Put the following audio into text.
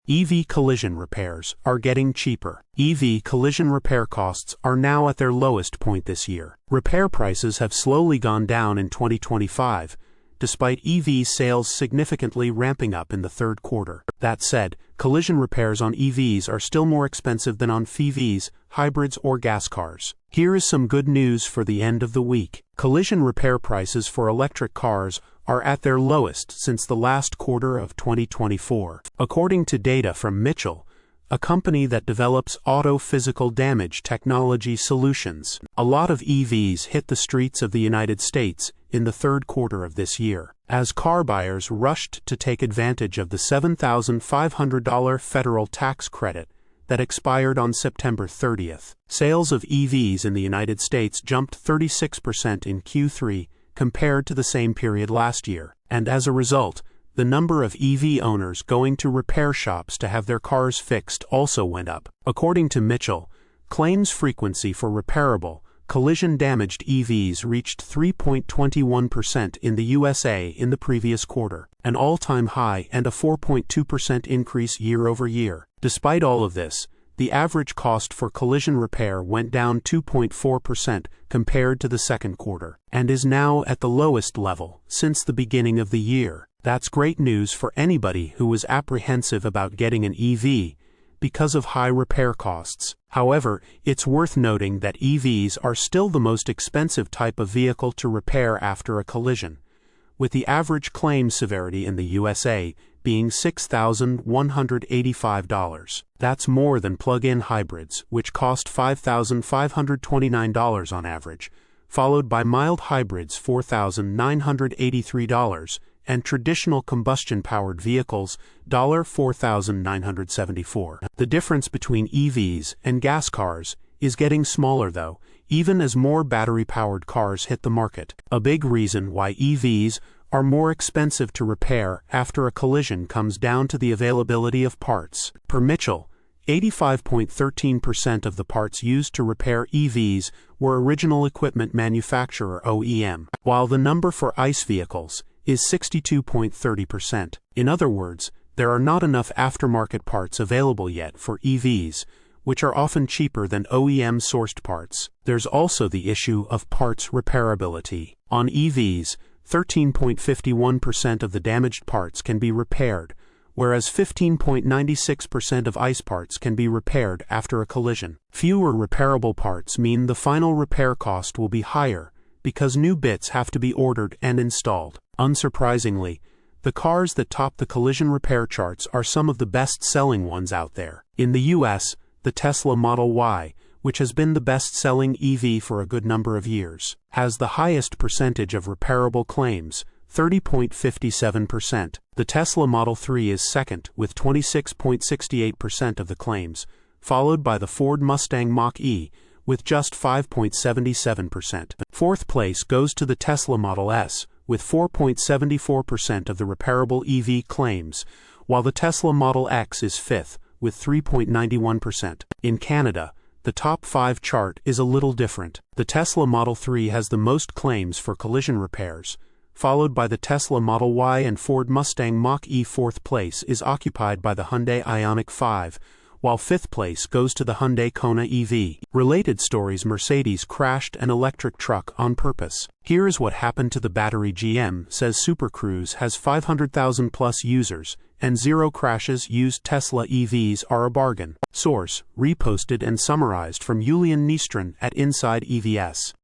EV collision repairs are getting cheaper. EV collision repair costs are now at their lowest point this year. Repair prices have slowly gone down in 2025, despite EV sales significantly ramping up in the third quarter. That said, collision repairs on EVs are still more expensive than on FEVs, hybrids, or gas cars. Here is some good news for the end of the week. Collision repair prices for electric cars are at their lowest since the last quarter of 2024. According to data from Mitchell, a company that develops auto-physical damage technology solutions, a lot of EVs hit the streets of the United States in the third quarter of this year, as car buyers rushed to take advantage of the $7,500 federal tax credit that expired on September 30th. Sales of EVs in the United States jumped 36% in Q3 compared to the same period last year, and as a result, the number of EV owners going to repair shops to have their cars fixed also went up. According to Mitchell, claims frequency for repairable, collision-damaged EVs reached 3.21% in the USA in the previous quarter, an all-time high and a 4.2% increase year-over-year. Despite all of this, the average cost for collision repair went down 2.4% compared to the second quarter, and is now at the lowest level since the beginning of the year. That's great news for anybody who was apprehensive about getting an EV because of high repair costs. However, it's worth noting that EVs are still the most expensive type of vehicle to repair after a collision, with the average claim severity in the USA being $6,185. That's more than plug-in hybrids, which cost $5,529 on average, followed by mild hybrids $4,983, and traditional combustion-powered vehicles $4,974. The difference between EVs and gas cars is getting smaller though, even as more battery-powered cars hit the market. A big reason why EVs are more expensive to repair after a collision comes down to the availability of parts. Per Mitchell, 85.13% of the parts used to repair EVs were original equipment manufacturer OEM, while the number for ICE vehicles is 62.30%. In other words, there are not enough aftermarket parts available yet for EVs, which are often cheaper than OEM-sourced parts. There's also the issue of parts repairability. On EVs, 13.51% of the damaged parts can be repaired, whereas 15.96% of ICE parts can be repaired after a collision. Fewer repairable parts mean the final repair cost will be higher because new bits have to be ordered and installed. Unsurprisingly, the cars that top the collision repair charts are some of the best-selling ones out there. In the US, the Tesla Model Y, which has been the best-selling EV for a good number of years, has the highest percentage of repairable claims, 30.57%. The Tesla Model 3 is second with 26.68% of the claims, followed by the Ford Mustang Mach-E with just 5.77%. Fourth place goes to the Tesla Model S with 4.74% of the repairable EV claims, while the Tesla Model X is fifth with 3.91%. In Canada, the top 5 chart is a little different. The Tesla Model 3 has the most claims for collision repairs, followed by the Tesla Model Y and Ford Mustang Mach-E. Fourth place is occupied by the Hyundai Ioniq 5, while fifth place goes to the Hyundai Kona EV. Related stories: Mercedes crashed an electric truck on purpose. Here is what happened to the battery. GM says Super Cruise has 500,000 plus users, and 0 crashes. Used Tesla EVs are a bargain. Source: reposted and summarized from Iulian Dnistran at insideevs.